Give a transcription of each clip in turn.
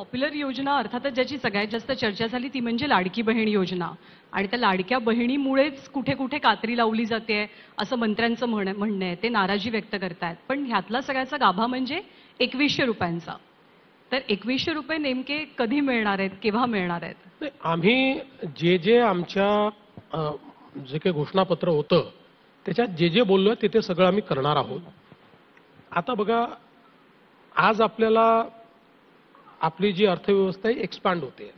Popular योजना अर्थातच ज्याची सगळ्यात जास्त चर्चा झाली ती म्हणजे लाडकी बहीण योजना आणि त्या लाडक्या बहिणीमुळेच कुठे कुठे कात्री लावली जाते असं मंत्र्यांचं म्हणणं आहे. ते नाराजी व्यक्त करतायत. पण ह्यातला सगळ्याचा गाभा म्हणजे 2100 रुपयांचा. तर 2100 रुपये नेमके कधी मिळणार आहेत, केव्हा मिळणार आहेत? आम्ही जे आमच्या जे काही घोषणापत्र होतं त्याच्यात जे बोललो ते सगळं आम्ही करणार आहोत. आता बघा, आज आपल्याला आपली जी अर्थव्यवस्था आहे एक्सपांड होते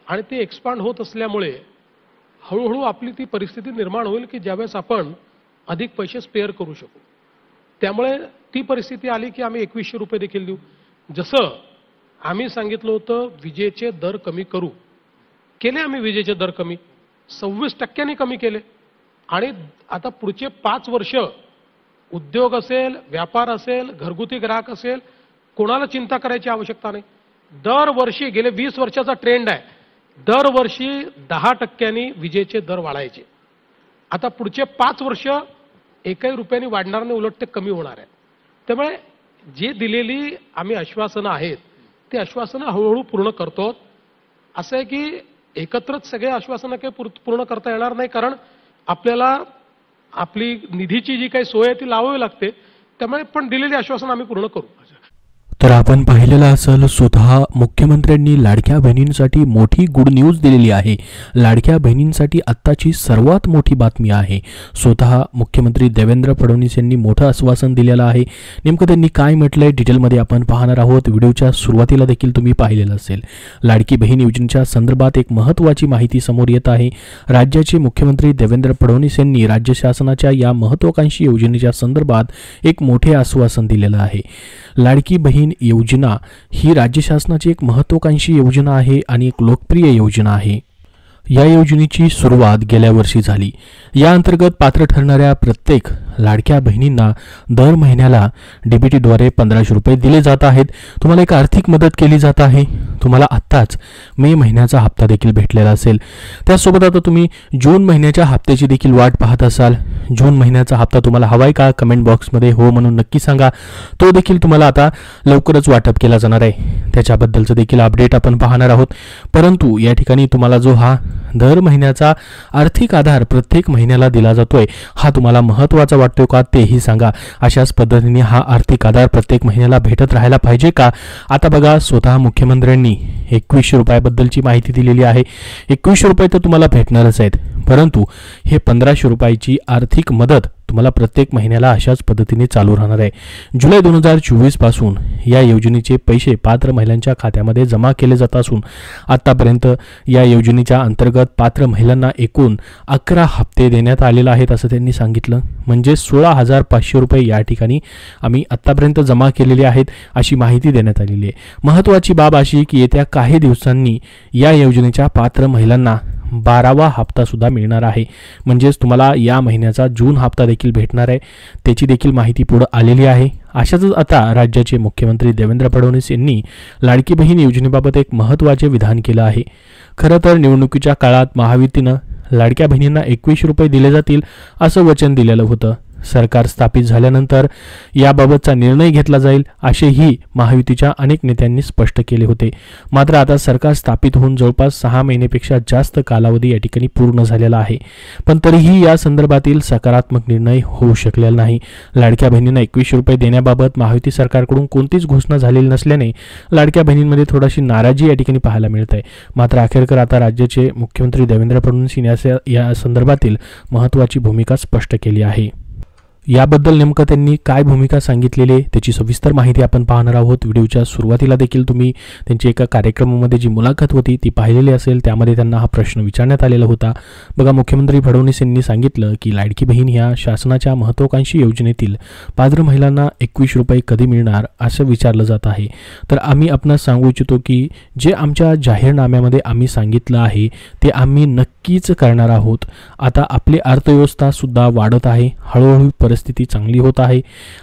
आणि ती एक्सपांड होत असल्यामुळे हळूहळू आपली ती परिस्थिती निर्माण होईल की ज्यावेळेस आपण अधिक पैसे स्पेअर करू शकू. त्यामुळे ती परिस्थिती आली की आम्ही 2100 रुपये देखील देऊ. जसं आम्ही सांगितलं होतं विजेचे दर कमी करू, केले आम्ही विजेचे दर कमी 26% कमी केले. आणि आता पुढचे 5 वर्ष उद्योग असेल, व्यापार असेल, घरगुती ग्राहक असेल, कोणाला चिंता करायची आवश्यकता नाही. दरवर्षी गेले 20 वर्षाचा ट्रेंड आहे, दरवर्षी 10% विजेचे दर वाढायचे. आता पुढचे 5 वर्ष एकही रुपयाने वाढणार नाही, उलट ते कमी होणार आहे. त्यामुळे जे दिलेली आम्ही आश्वासनं आहेत ती आश्वासनं हळूहळू पूर्ण करतो. असं आहे की एकत्रच सगळे आश्वासनं काही पूर्ण करता येणार नाही, कारण आपल्याला आपली निधीची जी काही सोय आहे ती लावावी लागते. त्यामुळे पण दिलेली आश्वासन आम्ही पूर्ण करू. तर आपण पाहिलेलं असेल, स्वतः मुख्यमंत्र्यांनी लाडक्या बहिणींसाठी मोठी गुड न्यूज दिलेली आहे. लाडक्या बहिणींसाठी आत्ताची सर्वात मोठी बातमी आहे. स्वतः मुख्यमंत्री देवेंद्र फडणवीस यांनी मोठं आश्वासन दिलेलं आहे. नेमकं त्यांनी काय म्हटलंय डिटेलमध्ये आपण पाहणार आहोत. व्हिडिओच्या सुरुवातीला देखील तुम्ही पाहिलेलं असेल. लाडकी बहीण योजनेच्या संदर्भात एक महत्त्वाची माहिती समोर येत आहे. राज्याचे मुख्यमंत्री देवेंद्र फडणवीस यांनी राज्य शासनाच्या या महत्त्वाकांक्षी योजनेच्या संदर्भात एक मोठे आश्वासन दिलेलं आहे. लाडकी बहीण योजना ही राज्य शासनाची एक महत्त्वाकांक्षी योजना आहे आणि एक लोकप्रिय योजना आहे. या योजनेची सुरुवात गेल्या वर्षी झाली. या अंतर्गत पात्र ठरणाऱ्या प्रत्येक लाडक्या बहिणींना दर महिन्याला डीबीटीद्वारे 1500 रुपये दिले जात आहेत. तुम्हाला एक आर्थिक मदत केली जात आहे. तुम्हाला आत्ताच मे महिन्याचा हप्ता देखील भेटलेला असेल. त्यासोबत आता तुम्ही जून महिन्याच्या हप्त्याची देखील वाट पाहत असाल. जून महिन्याचा हप्ता तुम्हाला हवाय का? कमेंट बॉक्समध्ये हो म्हणून नक्की सांगा. तो देखील तुम्हाला आता लवकरच वाटप केला जाणार आहे. त्याच्याबद्दलचं देखील अपडेट आपण पाहणार आहोत. परंतु या ठिकाणी तुम्हाला जो हा दर महिन्याचा आर्थिक आधार प्रत्येक महिन्याला दिला जातोय, हा तुम्हाला महत्त्वाचा वाटतोय का तेही सांगा. अशाच पद्धतीने हा आर्थिक आधार प्रत्येक महिन्याला भेटत राहायला पाहिजे का? आता बघा, स्वतः मुख्यमंत्र्यांनी 2100 रुपयाबद्दलची माहिती दिलेली आहे. 2100 रुपये तर तुम्हाला भेटणारच आहेत, परंतु हे 1500 रुपयाची आर्थिक मदत तुम्हाला प्रत्येक महिन्याला अशाच पद्धतीने चालू राहणार आहे. जुलै 2024 पासून या योजनेचे पैसे पात्र महिलांच्या खात्यामध्ये जमा केले जात असून आतापर्यंत या योजनेच्या अंतर्गत पात्र महिलांना एकूण 11 हप्ते देण्यात आलेले आहेत असं त्यांनी सांगितलं. म्हणजे 16,500 रुपये या ठिकाणी आम्ही आतापर्यंत जमा केलेले आहेत अशी माहिती देण्यात आलेली आहे. महत्त्वाची बाब अशी की येत्या काही दिवसांनी या योजनेच्या पात्र महिलांना 12वा हप्ता सुद्धा मिळणार आहे. म्हणजेच तुम्हाला या महिन्याचा जून हप्ता देखील भेटणार आहे. त्याची देखील माहिती पुढे आलेली आहे. अशाच आता राज्याचे मुख्यमंत्री देवेंद्र फडणवीस यांनी लाडकी बहीण योजनेबाबत एक महत्त्वाचे विधान केलं आहे. खरं तर निवडणुकीच्या काळात महायुतीनं लाडक्या बहिणींना 2100 रुपये दिले जातील असं वचन दिलेलं होतं. सरकार स्थापित झाल्यानंतर याबाबतचा निर्णय घेतला जाईल असेही महायुतीच्या अनेक नेत्यांनी स्पष्ट केले होते. मात्र आता सरकार स्थापित होऊन जवळपास 6 महिन्यापेक्षा जास्त कालावधी या ठिकाणी पूर्ण झालेला आहे, पण तरीही या संदर्भातील सकारात्मक निर्णय होऊ शकलेला नाही. लाडक्या बहिणींना 2100 रुपये देण्याबाबत महायुती सरकारकडून कोणतीच घोषणा झालेली नसल्याने लाडक्या बहिणींमध्ये थोडीशी नाराजी या ठिकाणी पाहायला मिळत आहे. मात्र अखेरकर आता राज्याचे मुख्यमंत्री देवेंद्र फडणवीस या संदर्भातील महत्त्वाची भूमिका स्पष्ट केली आहे. याबद्दल नेमकं त्यांनी काय भूमिका सांगितलेली आहे त्याची सविस्तर माहिती आपण पाहणार आहोत. व्हिडिओच्या सुरुवातीला देखील तुम्ही त्यांची एका कार्यक्रमामध्ये जी मुलाखत होती ती पाहिलेली असेल. त्यामध्ये त्यांना हा प्रश्न विचारण्यात आलेला होता. बघा, मुख्यमंत्री फडणवीस यांनी सांगितलं की लाडकी बहीण ह्या शासनाच्या महत्त्वाकांक्षी योजनेतील पात्र महिलांना 2100 रुपये कधी मिळणार असं विचारलं जात आहे. तर आम्ही आपणास सांगू इच्छितो की जे आमच्या जाहीरनाम्यामध्ये आम्ही सांगितलं आहे ते आम्ही नक्कीच करणार आहोत. आता आपली अर्थव्यवस्था सुद्धा वाढत आहे, हळूहळू परिस्थिती चांगली होत आहे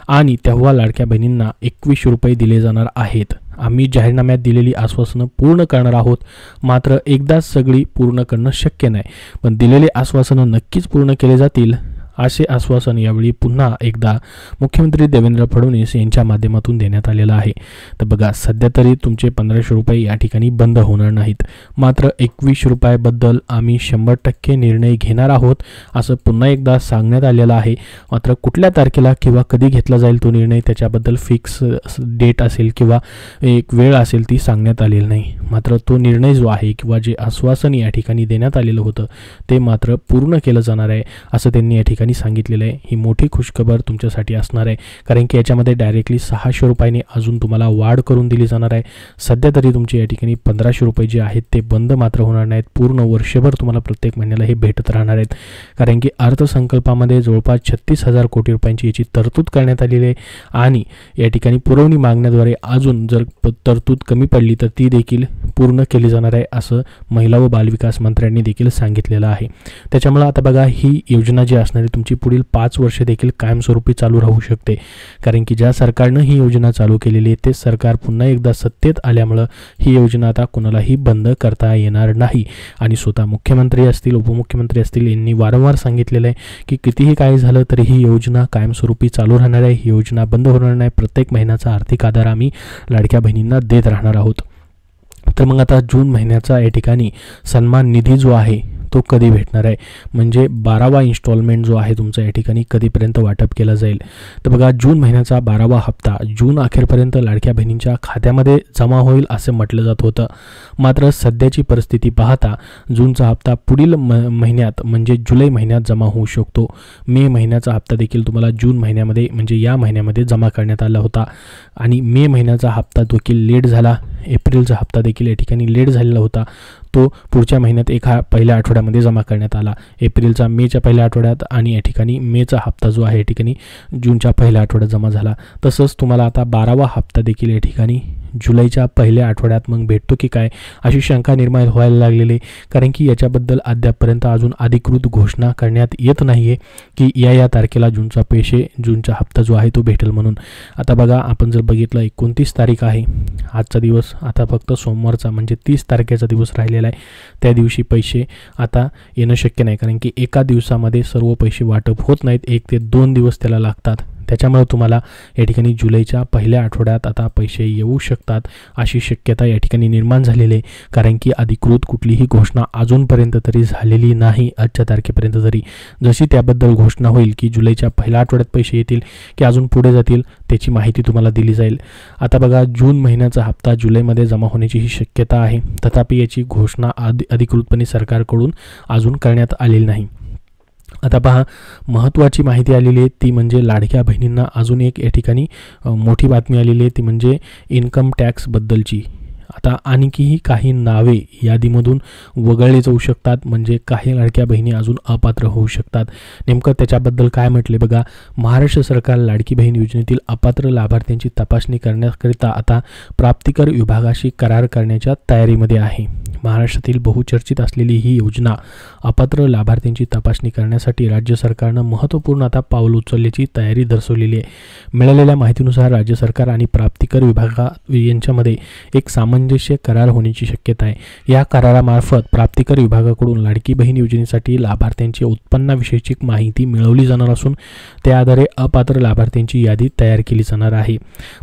आणि तेव्हा लाडक्या बहिणींना 2100 रुपये दिले जाणार आहेत. आम्ही जाहीरनाम्यात दिलेली आश्वासनं पूर्ण करणार आहोत. मात्र एकदाच सगळी पूर्ण करणं शक्य नाही, पण दिलेले आश्वासनं नक्कीच पूर्ण केले जातील असे आश्वासन यावेळी पुन्हा एकदा मुख्यमंत्री देवेंद्र फडणवीस यांच्या माध्यमातून देण्यात आलेलं आहे. तर बघा, सध्या तरी तुमचे 1500 रुपये या ठिकाणी बंद होणार नाहीत, मात्र 21 रुपयाबद्दल आम्ही 100% निर्णय घेणार आहोत असं पुन्हा एकदा सांगण्यात आलेलं आहे. मात्र कुठल्या तारखेला किंवा कधी घेतला जाईल तो निर्णय, त्याच्याबद्दल फिक्स डेट असेल किंवा एक वेळ असेल ती सांगण्यात आलेली नाही. मात्र तो निर्णय जो आहे किंवा जे आश्वासन या ठिकाणी देण्यात आलेलं होतं ते मात्र पूर्ण केलं जाणार आहे असं त्यांनी या ठिकाणी सांगितलेलं आहे. ही मोठी खुशखबर तुमच्यासाठी असणार आहे, कारण की याच्यामध्ये डायरेक्टली 600 रुपयाने अजून तुम्हाला वाढ करून दिली जाणार आहे. सध्या तरी तुमचे या ठिकाणी 1500 रुपये जे आहेत ते बंद मात्र होणार नाहीत. पूर्ण वर्षभर तुम्हाला प्रत्येक महिन्याला हे भेटत राहणार आहेत, कारण की अर्थसंकल्पामध्ये जवळपास 36,000 कोटी रुपयांची याची तरतूद करण्यात आलेली आहे. आणि या ठिकाणी पुरवणी मागण्याद्वारे अजून जर तरतूद कमी पडली तर ती देखील पूर्ण केली जाणार आहे असं महिला व बालविकास मंत्र्यांनी देखील सांगितलेलं आहे. त्याच्यामुळे आता बघा, ही योजना जी असणार आहे तुमची पुढील 5 वर्षे देखील कायमस्वरूपी चालू राहू शकते, कारण की ज्या सरकारनं ही योजना चालू केलेली आहे ते सरकार पुन्हा एकदा सत्तेत आल्यामुळं ही योजना आता कोणालाही बंद करता येणार नाही. आणि स्वतः मुख्यमंत्री असतील, उपमुख्यमंत्री असतील, यांनी वारंवार सांगितलेलं आहे की कितीही काही झालं तरी ही योजना कायमस्वरूपी चालू राहणार आहे, ही योजना बंद होणार नाही. प्रत्येक महिन्याचा आर्थिक आधार आम्ही लाडक्या बहिणींना देत राहणार आहोत. तर मग आता जून महिन्याचा या ठिकाणी सन्मान निधी जो आहे तो कधी भेटणार आहे, म्हणजे 12वा इन्स्टॉलमेंट जो आहे तुमचा या ठिकाणी कधीपर्यंत वाटप केला जाईल. तर बघा, जून महिन्याचा 12वा हप्ता जून अखेरपर्यंत लाडक्या बहिणींच्या खात्यामध्ये जमा होईल असं म्हटलं जात होतं. मात्र सध्याची परिस्थिती पाहता जूनचा हप्ता पुढील महिन्यात म्हणजे जुलै महिन्यात जमा होऊ शकतो. मे महिन्याचा हप्ता देखील तुम्हाला जून महिन्यामध्ये म्हणजे या महिन्यामध्ये जमा करण्यात आला होता आणि मे महिन्याचा हप्ता देखील लेट झाला. एप्रिलचा हप्ता देखील या ठिकाणी लेट झालेला होता, तो पुढच्या महिन्यात पहिल्या आठवड्यामध्ये जमा करण्यात आला. एप्रिलचा मेच्या पहिल्या आठवड्यात आणि या ठिकाणी मेचा हप्ता जो आहे या ठिकाणी जूनच्या पहिल्या आठवड्यात जमा झाला. तसंच तुम्हाला आता 12वा हप्ता देखील या ठिकाणी जुलैच्या पहिल्या आठवड्यात मग भेटतो की काय अशी शंका निर्माण व्हायला लागलेली, कारण की याच्याबद्दल अद्यापपर्यंत अजून अधिकृत घोषणा करण्यात येत नाही आहे की या तारखेला जूनचा हप्ता जो आहे तो भेटेल म्हणून. आता बघा, आपण जर बघितलं 29 तारीख आहे आजचा दिवस, आता फक्त सोमवारचा म्हणजे 30 तारखेचा दिवस राहिलेला आहे. त्या दिवशी पैसे आता येणं शक्य नाही, कारण की एका दिवसामध्ये सर्व पैसे वाटप होत नाहीत, 1 ते 2 दिवस त्याला लागतात. त्याच्यामुळे तुम्हाला या ठिकाणी जुलैच्या पहिल्या आठवड्यात आता पैसे येऊ शकतात अशी शक्यता या ठिकाणी निर्माण झालेली आहे, कारण की अधिकृत कुठलीही घोषणा अजूनपर्यंत तरी झालेली नाही आजच्या तारखेपर्यंत तरी. जशी त्याबद्दल घोषणा होईल की जुलैच्या पहिल्या आठवड्यात पैसे येतील की अजून पुढे जातील त्याची माहिती तुम्हाला दिली जाईल. आता बघा, जून महिन्याचा हप्ता जुलैमध्ये जमा होण्याची ही शक्यता आहे, तथापि याची घोषणा अधिकृतपणे सरकारकडून अजून करण्यात आलेली नाही. आता पहा, महत्त्वाची माहिती आलेली आहे ती म्हणजे लाडक्या बहिणींना अजून एक या ठिकाणी मोठी बातमी आलेली आहे, ती म्हणजे इन्कम टॅक्सबद्दलची. आता आणखीही काही नावे यादीमधून वगळले जाऊ शकतात, म्हणजे काही लाडक्या बहिणी अजून अपात्र होऊ शकतात. नेमकं त्याच्याबद्दल काय म्हटले बघा, महाराष्ट्र सरकार लाडकी बहीण योजनेतील अपात्र लाभार्थ्यांची तपासणी करण्याकरिता आता प्राप्तिकर विभागाशी करार करण्याच्या तयारीमध्ये आहे. महाराष्ट्रातील बहुचर्चित असलेली ही योजना अपात्र लाभार्थ्यांची तपासणी करण्यासाठी राज्य सरकारनं महत्त्वपूर्ण आता पाऊल उचलण्याची तयारी दर्शवलेली आहे. मिळालेल्या माहितीनुसार राज्य सरकार आणि प्राप्तिकर विभागा यांच्यामध्ये एक सामंजस्य करार होण्याची शक्यता आहे. या करारामार्फत प्राप्तिकर विभागाकडून लाडकी बहीण योजनेसाठी लाभार्थ्यांची उत्पन्नाविषयीची माहिती मिळवली जाणार असून त्या आधारे अपात्र लाभार्थ्यांची यादी तयार केली जाणार आहे.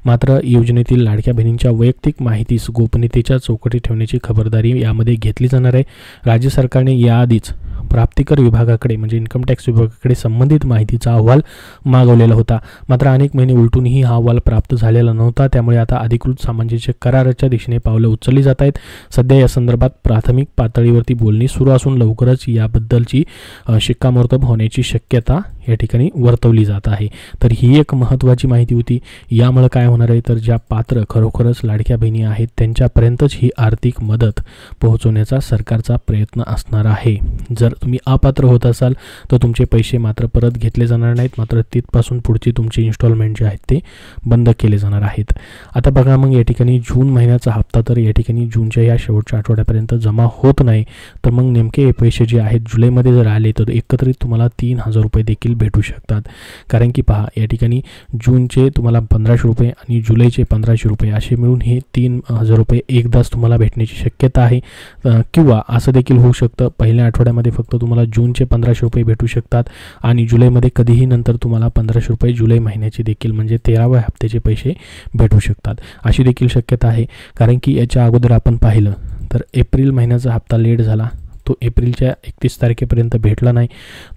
मात्र योजनेतील लाडक्या बहिणींच्या वैयक्तिक माहितीस गोपनीयतेच्या चौकटी ठेवण्याची खबरदारी यामध्ये घेतली जाणार आहे. राज्य सरकारने याआधीच प्राप्तिकर विभागाकडे म्हणजे इन्कम टॅक्स विभागाकडे संबंधित माहितीचा अहवाल मागवलेला होता, मात्र अनेक महिने उलटूनही हा अहवाल प्राप्त झालेला नव्हता. त्यामुळे आता अधिकृत सामंजस्य कराराच्या दिशेने पावलं उचलली जात आहेत. सध्या या संदर्भात प्राथमिक पातळीवरती बोलणी सुरू असून लवकरच याबद्दलची शिक्कामोर्तब होण्याची शक्यता या ठिकाणी वर्तवली जात आहे. तर ही एक महत्त्वाची माहिती होती. यामुळे काय होणार आहे, तर ज्या पात्र खरोखरच लाडक्या बहिणी आहेत त्यांच्यापर्यंतच ही आर्थिक मदत पोहोचवण्याचा सरकारचा प्रयत्न असणार आहे. जर तुम्ही अपात्र होत असाल तर तुमचे पैसे मात्र परत घेतले जाणार नाहीत, मात्र तिथपासून पुढचे तुमचे इन्स्टॉलमेंट जे आहेत ते बंद केले जाणार आहेत. आता बघा, मग या ठिकाणी जून महिन्याचा हप्ता तर या ठिकाणी जूनच्या या शेवटच्या आठवड्यापर्यंत जमा होत नाही, तर मग नेमके हे पैसे जे आहेत जुलैमध्ये जर आले तर एकत्रित तुम्हाला 3,000 रुपये देखील भेटू शकतात. कारण की पहा, या ठिकाणी जूनचे तुम्हाला 1,500 रुपये आणि जुलैचे 1,500 रुपये असे मिळून हे 3,000 रुपये एकदाच तुम्हाला भेटण्याची शक्यता आहे. किंवा असं देखील होऊ शकतं पहिल्या आठवड्यामध्ये फक्त फक्त तुम्हाला जूनचे 1500 रुपये भेटू शकतात आणि जुलैमध्ये कधीही नंतर तुम्हाला 1500 रुपये जुलै महिन्याचे देखील म्हणजे 13व्या हप्त्याचे पैसे भेटू शकतात. अशी देखील शक्यता आहे, कारण की याच्या अगोदर आपण पाहिलं तर एप्रिल महिन्याचा हप्ता लेट झाला, तो एप्रिलच्या 31 तारखेपर्यंत भेटला नाही.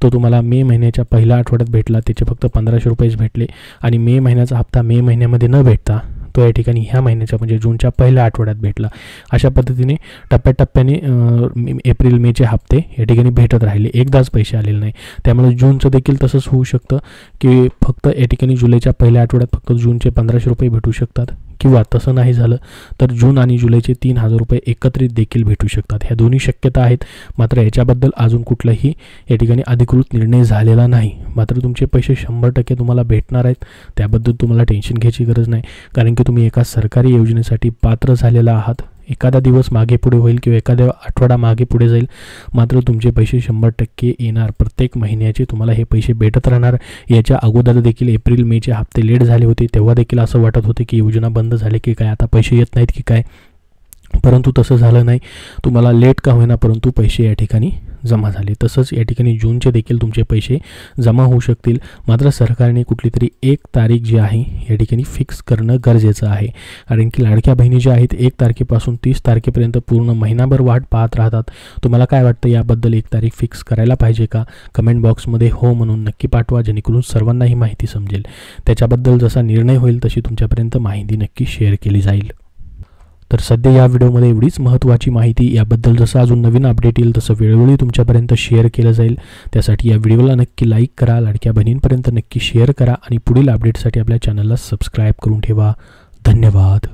तो तुम्हाला मे महिन्याच्या पहिल्या आठवड्यात भेटला, त्याचे फक्त 1500 रुपयेच भेटले आणि मे महिन्याचा हप्ता मे महिन्यामध्ये न भेटता तो या ठिकाणी ह्या महिन्याच्या म्हणजे जूनच्या पहिल्या आठवड्यात भेटला. अशा पद्धतीने टप्प्याटप्प्याने एप्रिल मेचे हप्ते या ठिकाणी भेटत राहिले, एकदाच पैसे आलेले नाही. त्यामुळे जूनचं देखील तसंच होऊ शकतं की फक्त या ठिकाणी जुलैच्या पहिल्या आठवड्यात फक्त जूनचे 1500 रुपये भेटू शकतात, किंवा तसं नाही झालं तर जून आणि जुलैचे 3000 रुपये एकत्रित देखील भेटू शकतात. ह्या दोन्ही शक्यता आहेत. मात्र याच्याबद्दल अजून कुठलाही या ठिकाणी अधिकृत निर्णय झालेला नाही. मात्र तुमचे पैसे 100% तुम्हाला भेटणार आहेत, त्याबद्दल तुम्हाला टेन्शन घ्यायची गरज नाही, कारण की तुम्ही एका सरकारी योजनेसाठी पात्र झालेला आहात. एखादा दिवस मागे पुढे होईल किंवा एखाद्या आठवडा मागे पुढे जाईल, मात्र तुमचे पैसे 100% येणार. प्रत्येक महिन्याचे तुम्हाला हे पैसे भेटत राहणार. याच्या अगोदर देखील एप्रिल मेचे हप्ते लेट झाले होते, तेव्हा देखील असं वाटत होते की योजना बंद झाली की काय, आता पैसे येत नाहीत की काय, परंतु तसं झालं नाही. तुम्हाला लेट का होईना परंतु पैसे या ठिकाणी जमा झाले. तसंच या ठिकाणी जूनचे देखील तुमचे पैसे जमा होऊ शकतील. मात्र सरकारने कुठली तरी एक तारीख जी आहे या ठिकाणी फिक्स करणं गरजेचं आहे, कारण की लाडक्या बहिणी ज्या आहेत 1 तारखेपासून 30 तारखेपर्यंत पूर्ण महिनाभर वाट पाहत राहतात. तुम्हाला काय वाटतं, याबद्दल एक तारीख फिक्स करायला पाहिजे का? कमेंट बॉक्समध्ये हो म्हणून नक्की पाठवा, जेणेकरून सर्वांना ही माहिती समजेल. त्याच्याबद्दल जसा निर्णय होईल तशी तुमच्यापर्यंत माहिती नक्की शेअर केली जाईल. तर सध्या या व्हिडिओमध्ये एवढीच महत्त्वाची माहिती. याबद्दल जसं अजून नवीन अपडेट येईल तसं वेळोवेळी तुमच्यापर्यंत शेअर केलं जाईल. त्यासाठी या व्हिडिओला नक्की लाईक करा, लाडक्या बहिणींपर्यंत नक्की शेअर करा आणि पुढील अपडेटसाठी आपल्या चॅनलला सबस्क्राईब करून ठेवा. धन्यवाद.